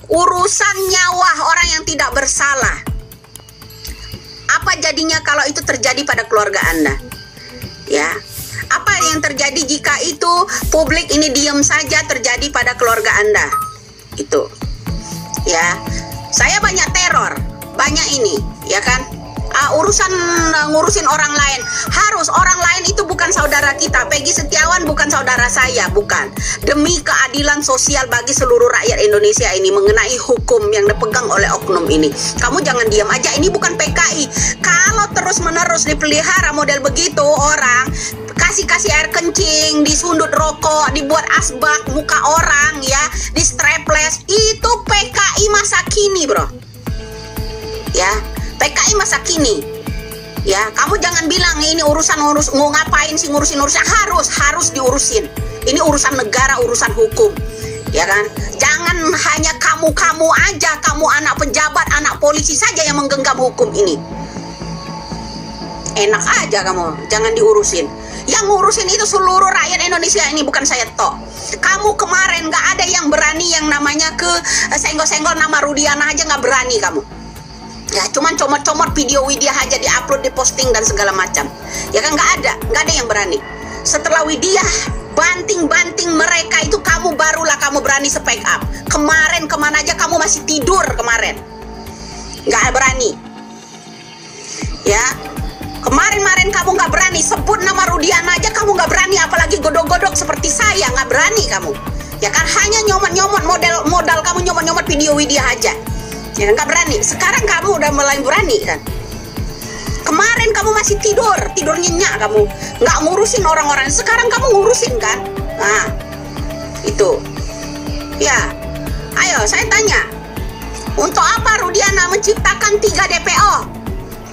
urusan nyawa orang yang tidak bersalah. Apa jadinya kalau itu terjadi pada keluarga Anda? Ya, apa yang terjadi jika itu publik ini diam saja terjadi pada keluarga Anda? Itu, ya, saya banyak teror, banyak ini, ya kan? Urusan ngurusin orang lain, harus orang lain itu bukan saudara kita. Peggy Setiawan bukan saudara saya, bukan. Demi keadilan sosial bagi seluruh rakyat Indonesia ini mengenai hukum yang dipegang oleh oknum ini, kamu jangan diam aja. Ini bukan PKI. Kalau terus menerus dipelihara model begitu, orang kasih air kencing, disundut rokok, dibuat asbak muka orang, ya, di strapless, itu PKI masa kini, bro. Ya, PKI masa kini. Ya, kamu jangan bilang ini urusan mau ngapain sih ngurusin harus diurusin. Ini urusan negara, urusan hukum. Ya kan? Jangan hanya kamu aja, kamu anak pejabat, anak polisi saja yang menggenggam hukum ini. Enak aja kamu, jangan diurusin. Yang ngurusin itu seluruh rakyat Indonesia ini, bukan saya toh. Kamu kemarin nggak ada yang berani yang namanya ke senggol-senggol nama Rudiana aja nggak berani kamu. Ya, cuman comot-comot video Widya aja diupload, diposting dan segala macam. Ya kan, nggak ada yang berani. Setelah Widya banting-banting mereka itu, barulah kamu berani speak up. Kemarin kemana aja kamu masih tidur kemarin, nggak berani. Ya, kemarin kamu nggak berani sebut nama Rudiana aja, kamu nggak berani, apalagi godok-godok seperti saya, nggak berani kamu. Ya kan, hanya nyomot-nyomot modal kamu nyomot-nyomot video Widya aja. Ya, nggak berani. Sekarang kamu udah mulai berani kan? Kemarin kamu masih tidur nyenyak, kamu nggak ngurusin orang-orang. Sekarang kamu ngurusin kan? Nah, itu. Ya, ayo saya tanya, untuk apa Rudiana menciptakan 3 DPO?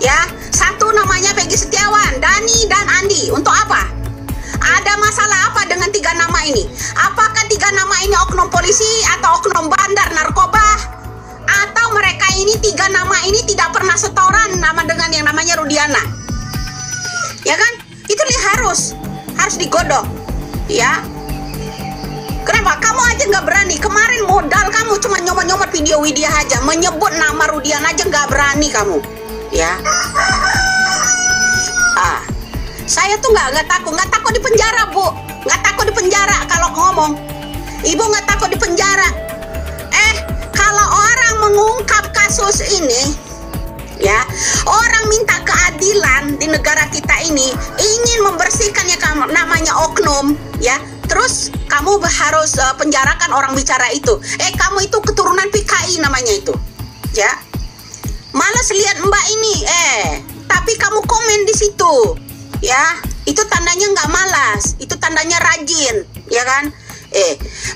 Ya, satu namanya Peggy Setiawan, Dani dan Andi. Untuk apa? Ada masalah apa dengan 3 nama ini? Apakah 3 nama ini oknum polisi atau oknum bandar narkoba? Atau mereka ini 3 nama ini tidak pernah setoran nama dengan yang namanya Rudiana? Ya kan? Itu harus digodok. Ya. Kenapa? Kamu aja nggak berani. Kemarin modal kamu cuma nyomot-nyomot video Widya aja, menyebut nama Rudiana aja nggak berani kamu. Ya. Saya tuh nggak takut di penjara, Bu. Nggak takut di penjara kalau ngomong. Ibu nggak takut di penjara. Kalau orang mengungkap kasus ini, ya, orang minta keadilan di negara kita ini, ingin membersihkan ya namanya oknum, ya, terus kamu harus penjarakan orang bicara itu. Kamu itu keturunan PKI namanya itu, ya. Malas lihat Mbak ini, tapi kamu komen di situ, ya, itu tandanya nggak malas, itu tandanya rajin, ya kan?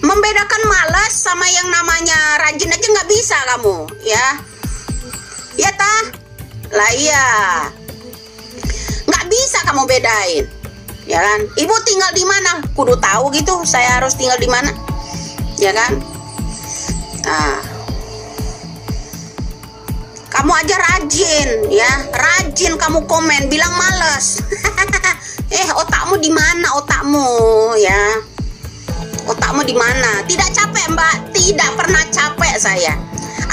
Membedakan malas sama yang namanya rajin aja nggak bisa kamu, ya. Ya tah? Lah iya. Nggak bisa kamu bedain. Ya kan? Ibu tinggal di mana? Kudu tahu gitu, saya harus tinggal di mana. Ya kan? Nah. Kamu aja rajin, ya. Rajin kamu komen, bilang malas. Otakmu di mana otakmu, ya? Otakmu di mana? Tidak capek, Mbak? Tidak pernah capek saya.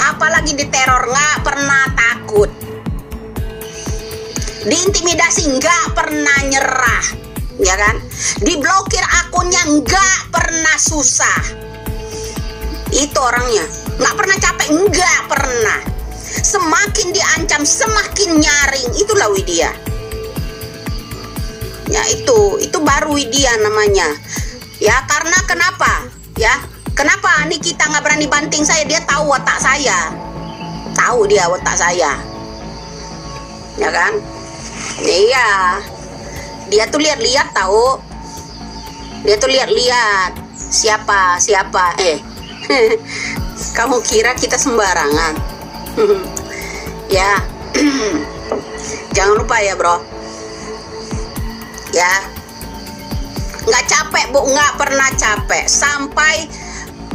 Apalagi diteror, nggak pernah takut. Diintimidasi, nggak pernah nyerah, ya kan? Diblokir akunnya, nggak pernah susah. Itu orangnya, nggak pernah capek, nggak pernah. Semakin diancam, semakin nyaring. Itulah Widya. Ya itu baru Widya namanya. Ya, karena kenapa? Ya, kenapa Nikita nggak berani banting saya? Dia tahu watak saya. Tahu dia watak saya. Ya kan? Iya. Dia tuh lihat-lihat tahu. Dia tuh lihat-lihat siapa. Kamu kira kita sembarangan? Ya. Jangan lupa ya, Bro. Ya. Nggak capek, Bu, nggak pernah capek sampai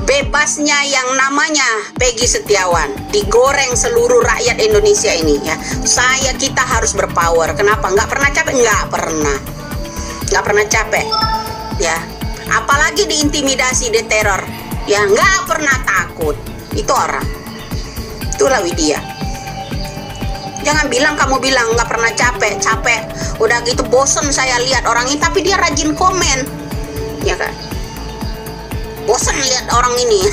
bebasnya yang namanya Peggy Setiawan, digoreng seluruh rakyat Indonesia ini, ya. Kita harus berpower. Kenapa? Nggak pernah capek, nggak pernah capek, ya. Apalagi diintimidasi, diteror, ya, nggak pernah takut, Itu orang. Itulah Widya. Jangan bilang kamu bilang nggak pernah capek. Udah gitu bosen saya lihat orang ini, tapi dia rajin komen, ya kan? Bosen lihat orang ini.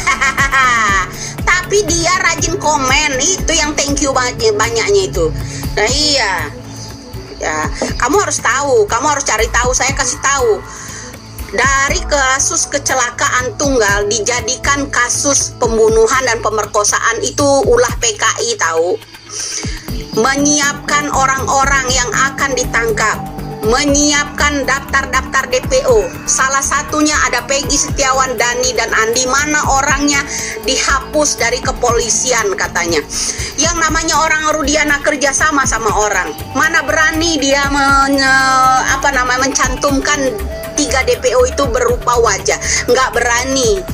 Tapi dia rajin komen, itu yang thank you banyaknya itu. Nah iya, ya kamu harus tahu, kamu harus cari tahu. Saya kasih tahu, dari kasus kecelakaan tunggal dijadikan kasus pembunuhan dan pemerkosaan, itu ulah PKI tahu. Menyiapkan orang-orang yang akan ditangkap, menyiapkan daftar-daftar DPO. Salah satunya ada Peggy Setiawan, Dani, dan Andi. Mana orangnya dihapus dari kepolisian katanya. Yang namanya orang Rudiana kerjasama sama orang. Mana berani dia mencantumkan 3 DPO itu berupa wajah. Nggak berani.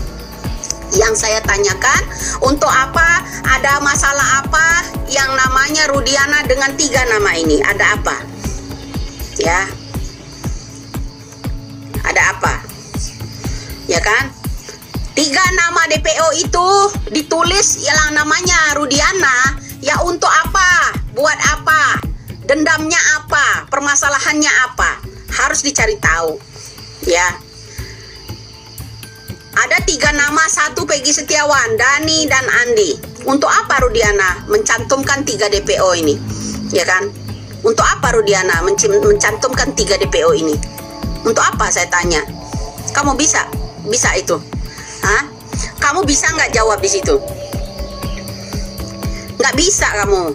Yang saya tanyakan, untuk apa, ada masalah apa yang namanya Rudiana dengan 3 nama ini? Ada apa? Ya, ada apa? Ya kan? 3 nama DPO itu ditulis yang namanya Rudiana. Ya untuk apa? Buat apa? Dendamnya apa? Permasalahannya apa? Harus dicari tahu. Ya. Ada 3 nama, 1 Peggy Setiawan, Dani, dan Andi. Untuk apa Rudiana mencantumkan 3 DPO ini? Ya kan? Untuk apa Rudiana mencantumkan 3 DPO ini? Untuk apa saya tanya? Kamu bisa itu? Hah? Kamu bisa nggak jawab di situ? Nggak bisa kamu.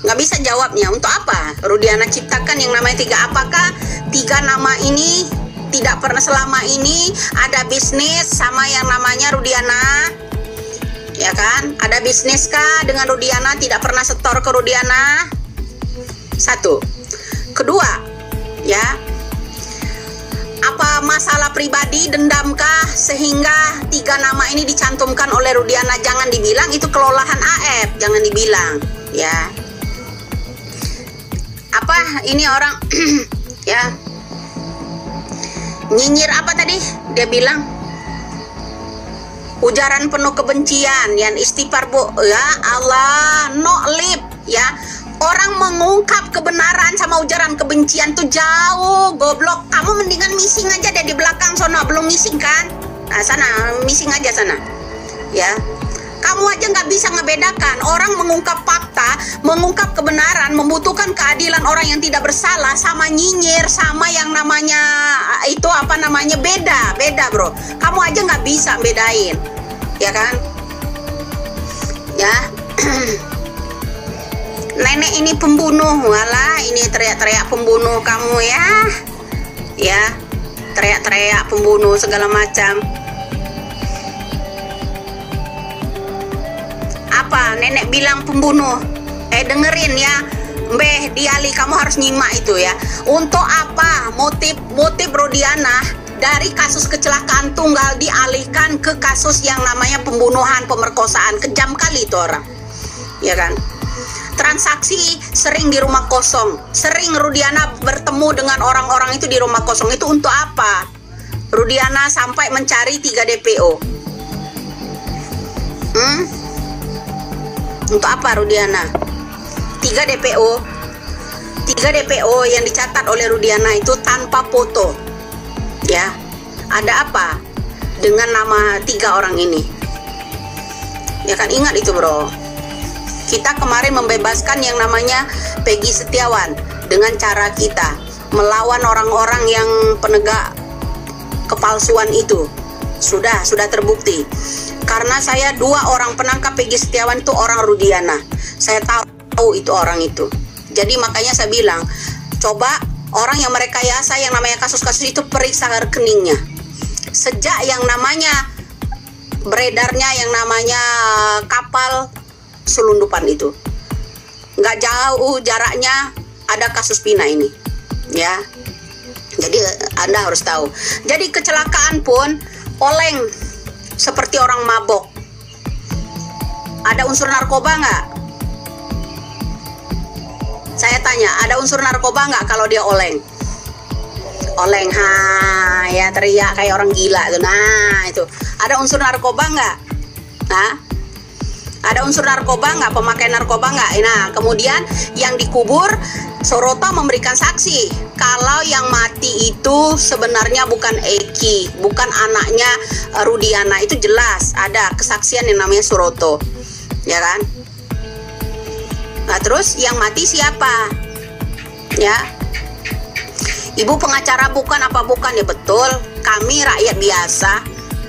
Nggak bisa jawabnya. Untuk apa Rudiana ciptakan yang namanya 3? Apakah 3 nama ini tidak pernah selama ini ada bisnis sama yang namanya Rudiana? Ya kan? Ada bisnis kah dengan Rudiana? Tidak pernah setor ke Rudiana? 1. Kedua, ya, apa masalah pribadi, dendamkah sehingga 3 nama ini dicantumkan oleh Rudiana? Jangan dibilang itu kelolahan AF, jangan dibilang, ya. Apa ini orang ya, nyinyir apa tadi dia bilang? Ujaran penuh kebencian, yang istighfar bu, ya Allah, no lip, ya. Orang mengungkap kebenaran sama ujaran kebencian tuh jauh, goblok. Kamu mendingan missing aja deh di belakang sono. Belum missing kan? Nah sana, missing aja sana. Ya, kamu aja nggak bisa ngebedakan. Orang mengungkap fakta, mengungkap kebenaran, membutuhkan keadilan orang yang tidak bersalah, sama nyinyir, sama yang namanya itu apa namanya, beda bro. Kamu aja nggak bisa bedain, ya kan? Ya. Nenek ini pembunuh, walah ini teriak-teriak pembunuh kamu ya, teriak-teriak pembunuh segala macam. Apa nenek bilang pembunuh? Dengerin ya, Mbeh Diali, kamu harus nyimak itu ya. Untuk apa motif Rudiana dari kasus kecelakaan tunggal dialihkan ke kasus yang namanya pembunuhan, pemerkosaan? Kejam kali itu orang, ya kan? Transaksi sering di rumah kosong, sering Rudiana bertemu dengan orang-orang itu di rumah kosong. Itu untuk apa Rudiana sampai mencari 3 DPO? Untuk apa Rudiana? 3 DPO yang dicatat oleh Rudiana itu tanpa foto, ya. Ada apa dengan nama 3 orang ini? Ya kan, ingat itu bro. Kita kemarin membebaskan yang namanya Peggy Setiawan dengan cara kita melawan orang-orang yang penegak kepalsuan itu. Sudah terbukti. Karena saya 2 orang penangkap Peggy Setiawan itu orang Rudiana. Saya tahu itu orang itu. Jadi makanya saya bilang, coba orang yang merekayasa yang namanya kasus-kasus itu periksa rekeningnya. Sejak yang namanya beredarnya yang namanya kapal selundupan itu, nggak jauh jaraknya ada kasus Pina ini, ya. Jadi Anda harus tahu. Jadi kecelakaan pun oleng seperti orang mabok. Ada unsur narkoba nggak? Saya tanya, ada unsur narkoba nggak kalau dia oleng? Oleng, ya teriak kayak orang gila tuh. Nah itu ada unsur narkoba nggak? Nah, ada unsur narkoba nggak, pemakai narkoba nggak? Nah, kemudian yang dikubur, Suroto memberikan saksi kalau yang mati itu sebenarnya bukan Eki, bukan anaknya Rudiana. Itu jelas ada kesaksian yang namanya Suroto, ya kan? Nah, terus yang mati siapa? Ya, ibu pengacara bukan apa bukan? Ya betul, kami rakyat biasa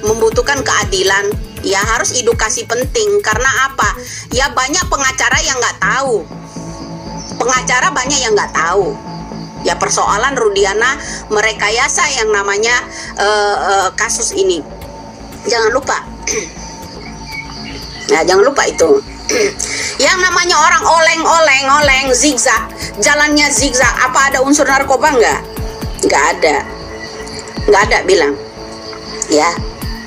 membutuhkan keadilan. Ya harus edukasi penting, karena apa? Ya banyak pengacara yang nggak tahu. Pengacara banyak yang nggak tahu. Ya persoalan Rudiana merekayasa yang namanya kasus ini. Jangan lupa. Nah, jangan lupa itu. Yang namanya orang oleng zigzag, jalannya zigzag. Apa ada unsur narkoba nggak? Nggak ada bilang. Ya.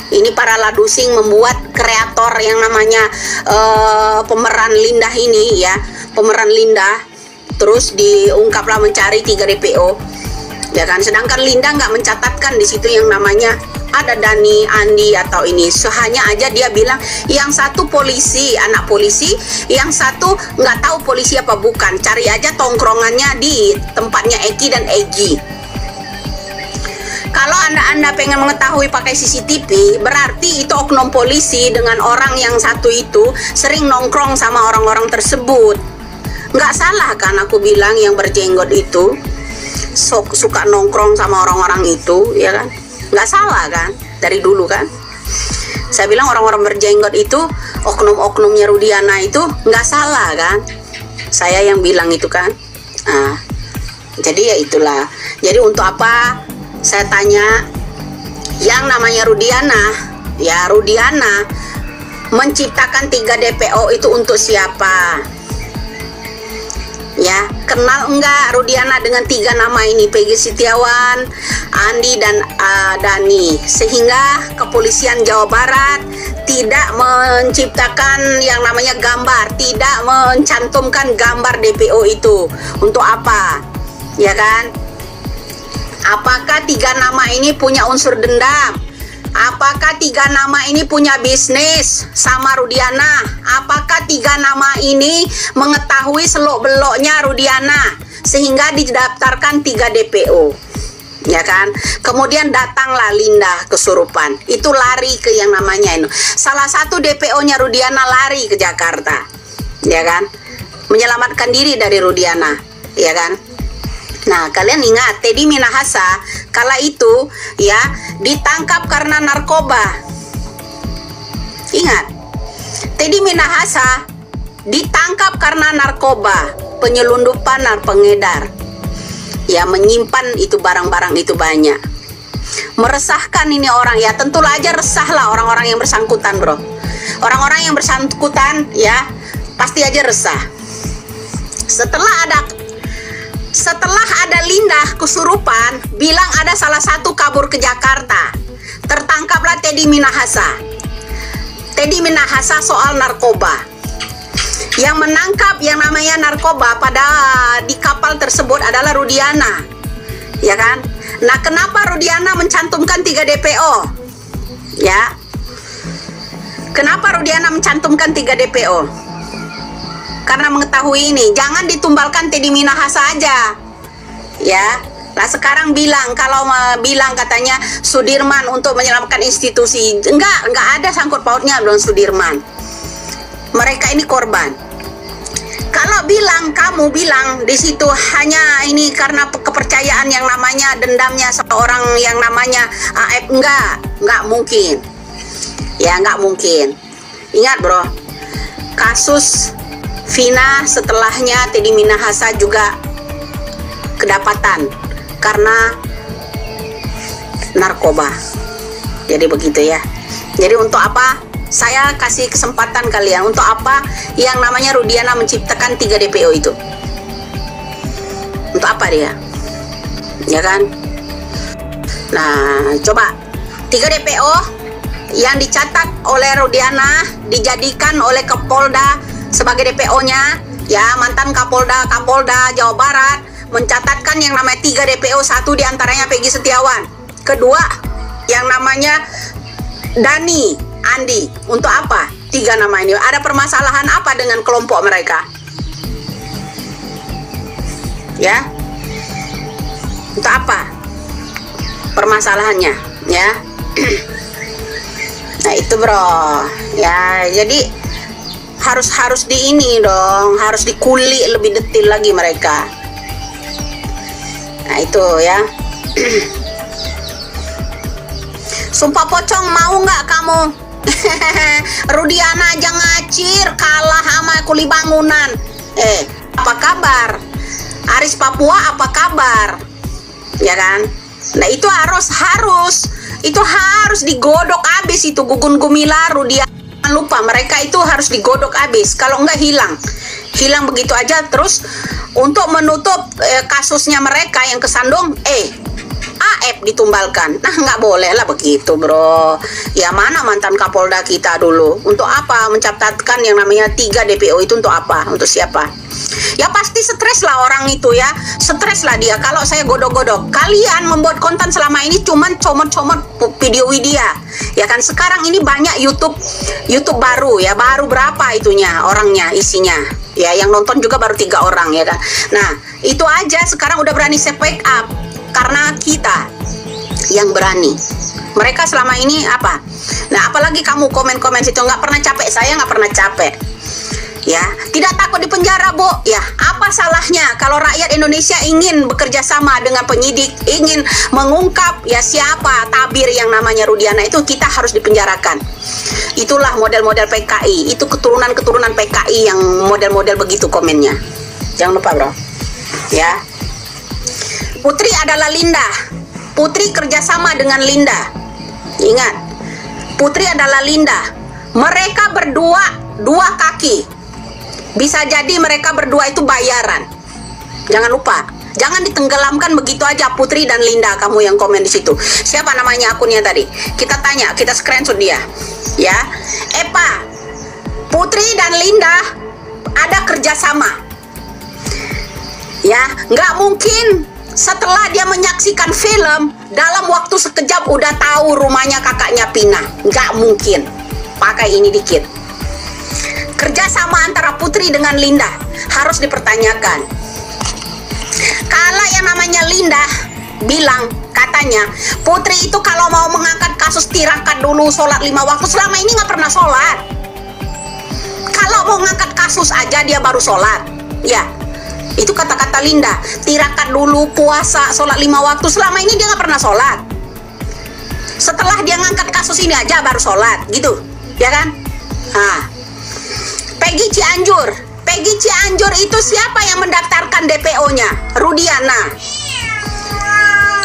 Ini para ladusing membuat kreator yang namanya pemeran Linda ini, ya, pemeran Linda, terus diungkaplah mencari 3 DPO, ya kan? Sedangkan Linda nggak mencatatkan di situ yang namanya ada Dani, Andi atau ini. Hanya aja dia bilang yang satu polisi, anak polisi, yang satu nggak tahu polisi apa bukan. Cari aja tongkrongannya di tempatnya Eki dan Egi. Kalau anda pengen mengetahui pakai CCTV, berarti itu oknum polisi dengan orang yang satu itu sering nongkrong sama orang-orang tersebut. Nggak salah kan aku bilang yang berjenggot itu suka nongkrong sama orang-orang itu, ya kan? Nggak salah kan? Dari dulu kan? Saya bilang orang-orang berjenggot itu, oknum-oknumnya Rudiana itu nggak salah kan? Saya yang bilang itu kan? Nah, jadi ya itulah. Jadi untuk apa? Saya tanya, yang namanya Rudiana, ya Rudiana menciptakan 3 DPO itu untuk siapa? Ya, kenal enggak Rudiana dengan 3 nama ini, Peggy Setiawan, Andi dan Dani, sehingga kepolisian Jawa Barat tidak menciptakan yang namanya gambar, tidak mencantumkan gambar DPO itu. Untuk apa? Ya kan? Apakah 3 nama ini punya unsur dendam? Apakah 3 nama ini punya bisnis sama Rudiana? Apakah 3 nama ini mengetahui seluk-beluknya Rudiana sehingga didaftarkan 3 DPO? Ya kan? Kemudian datanglah Linda kesurupan. Itu lari ke yang namanya itu. Salah satu DPO-nya Rudiana lari ke Jakarta. Ya kan? Menyelamatkan diri dari Rudiana. Ya kan? Nah, kalian ingat Teddy Minahasa kala itu ya ditangkap karena narkoba. Ingat, Teddy Minahasa ditangkap karena narkoba, penyelundupan dan pengedar. Ya, menyimpan itu barang-barang itu banyak. Meresahkan ini orang, ya tentulah aja resahlah orang-orang yang bersangkutan, bro. Orang-orang yang bersangkutan ya pasti aja resah. Setelah ada Linda kesurupan, bilang ada salah satu kabur ke Jakarta. Tertangkaplah Teddy Minahasa. Teddy Minahasa soal narkoba. Yang menangkap yang namanya narkoba pada di kapal tersebut adalah Rudiana. Ya kan? Nah, kenapa Rudiana mencantumkan 3 DPO? Ya. Kenapa Rudiana mencantumkan 3 DPO? Karena mengetahui ini, jangan ditumbalkan Teddy Minahasa aja, ya. Nah sekarang bilang, kalau bilang katanya Sudirman untuk menyelamatkan institusi, enggak ada sangkut pautnya dengan Sudirman. Mereka ini korban. Kalau kamu bilang di situ hanya ini karena kepercayaan yang namanya dendamnya seorang yang namanya AF, enggak mungkin. Ya enggak mungkin. Ingat bro, kasus Vina setelahnya Teddy Minahasa juga kedapatan karena narkoba. Jadi begitu ya. Jadi untuk apa saya kasih kesempatan kalian? Untuk apa yang namanya Rudiana menciptakan 3 DPO itu? Untuk apa dia? Ya kan? Nah, coba 3 DPO yang dicatat oleh Rudiana dijadikan oleh Kapolda sebagai DPO-nya, ya, mantan Kapolda Jawa Barat mencatatkan yang namanya 3 DPO, 1 diantaranya Peggy Setiawan, kedua yang namanya Dani, Andi. Untuk apa? tiga nama ini? Ada permasalahan apa dengan kelompok mereka? Ya, untuk apa permasalahannya? Ya, nah itu bro. Ya, jadi harus di ini dong, harus dikulik lebih detail lagi mereka. Nah itu ya. Sumpah pocong, mau nggak kamu? Rudiana aja ngacir kalah sama Kuli Bangunan. Apa kabar? Aris Papua apa kabar? Ya kan? Nah itu harus digodok abis itu. Gugun Gumilar, Rudiana, jangan lupa mereka itu harus digodok abis. Kalau enggak hilang begitu aja. Terus untuk menutup kasusnya mereka yang kesandung, AF ditumbalkan. Nah nggak boleh lah begitu bro. Ya mana mantan Kapolda kita dulu? Untuk apa mencatatkan yang namanya 3 DPO itu untuk apa? Untuk siapa? Ya pasti stres lah orang itu ya. Stres lah dia kalau saya godok-godok. Kalian membuat konten selama ini cuman comot-comot video dia. Ya kan sekarang ini banyak YouTube baru ya. Baru berapa itunya orangnya isinya. Ya yang nonton juga baru 3 orang ya kan. Nah itu aja sekarang udah berani speak up. Karena kita yang berani. Mereka selama ini apa? Nah apalagi kamu komen-komen situ nggak pernah capek. Saya nggak pernah capek. Ya, tidak takut di penjara, Bu. Ya, apa salahnya kalau rakyat Indonesia ingin bekerja sama dengan penyidik, ingin mengungkap ya siapa tabir yang namanya Rudiana itu, kita harus dipenjarakan. Itulah model-model PKI, itu keturunan-keturunan PKI yang model-model begitu komennya. Jangan lupa, bro. Ya. Putri adalah Linda. Putri kerjasama dengan Linda. Ingat, Putri adalah Linda. Mereka berdua dua kaki. Bisa jadi mereka berdua itu bayaran. Jangan lupa, jangan ditenggelamkan begitu aja Putri dan Linda. Kamu yang komen di situ. Siapa namanya akunnya tadi? Kita tanya, kita screenshot dia. Ya, Epa, Putri dan Linda ada kerjasama. Ya, nggak mungkin setelah dia menyaksikan film dalam waktu sekejap udah tahu rumahnya kakaknya Pina. Nggak mungkin. Pakai ini dikit. Kerjasama antara Putri dengan Linda harus dipertanyakan. Kalau yang namanya Linda bilang katanya Putri itu kalau mau mengangkat kasus tirakat dulu sholat 5 waktu, selama ini nggak pernah sholat. Kalau mau mengangkat kasus aja dia baru sholat. Ya, itu kata-kata Linda. Tirakat dulu, puasa, sholat 5 waktu, selama ini dia nggak pernah sholat. Setelah dia ngangkat kasus ini aja baru sholat, gitu, ya kan? Peggy Cianjur itu siapa yang mendaftarkan DPO-nya?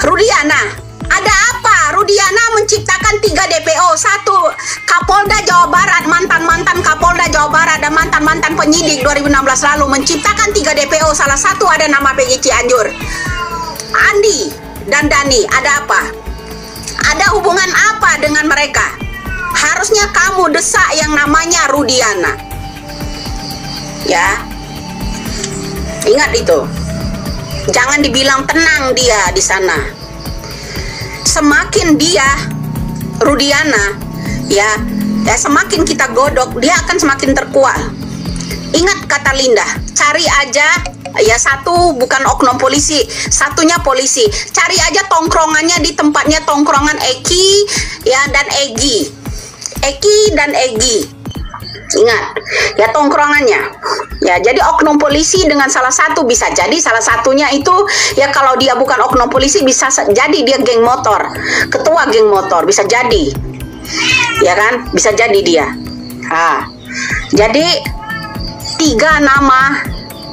Rudiana. Ada apa? Rudiana menciptakan 3 DPO. 1 Kapolda Jawa Barat, mantan Kapolda Jawa Barat dan mantan penyidik 2016 lalu menciptakan 3 DPO. Salah satu ada nama Peggy Cianjur. Andi dan Dani, ada apa? Ada hubungan apa dengan mereka? Harusnya kamu desak yang namanya Rudiana. Ya, ingat itu. Jangan dibilang tenang dia di sana. Semakin dia Rudiana, ya semakin kita godok, dia akan semakin terkuat. Ingat kata Linda, cari aja ya satu bukan oknum polisi, satunya polisi. Cari aja tongkrongannya di tempatnya tongkrongan Eki ya dan Egi. Ingat ya tongkrongannya. Ya, jadi oknum polisi dengan salah satu bisa jadi salah satunya itu ya kalau dia bukan oknum polisi bisa jadi dia geng motor, ketua geng motor bisa jadi. Ya kan? Bisa jadi dia. Jadi 3 nama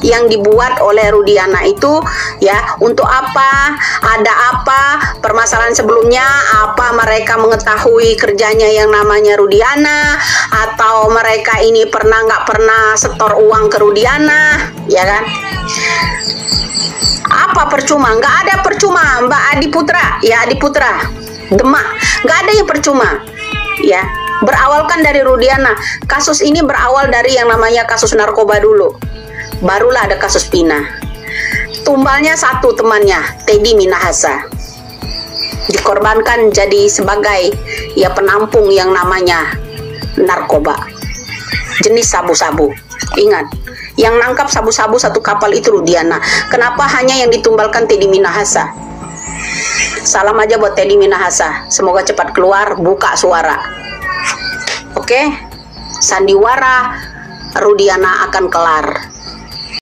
yang dibuat oleh Rudiana itu ya untuk apa, ada apa, permasalahan sebelumnya apa, mereka mengetahui kerjanya yang namanya Rudiana, atau mereka ini nggak pernah setor uang ke Rudiana, ya kan? Apa percuma? Nggak ada percuma, Mbak Adi Putra, ya Adi Putra, Demak, nggak ada yang percuma, ya. Berawalkan dari Rudiana, kasus ini berawal dari yang namanya kasus narkoba dulu. Barulah ada kasus Pina. Tumbalnya satu temannya, Teddy Minahasa. Dikorbankan jadi sebagai ya penampung yang namanya narkoba. jenis sabu-sabu. Ingat, yang nangkap sabu-sabu satu kapal itu Rudiana. Kenapa hanya yang ditumbalkan Teddy Minahasa? Salam aja buat Teddy Minahasa. Semoga cepat keluar, buka suara. Oke? Sandiwara Rudiana akan kelar.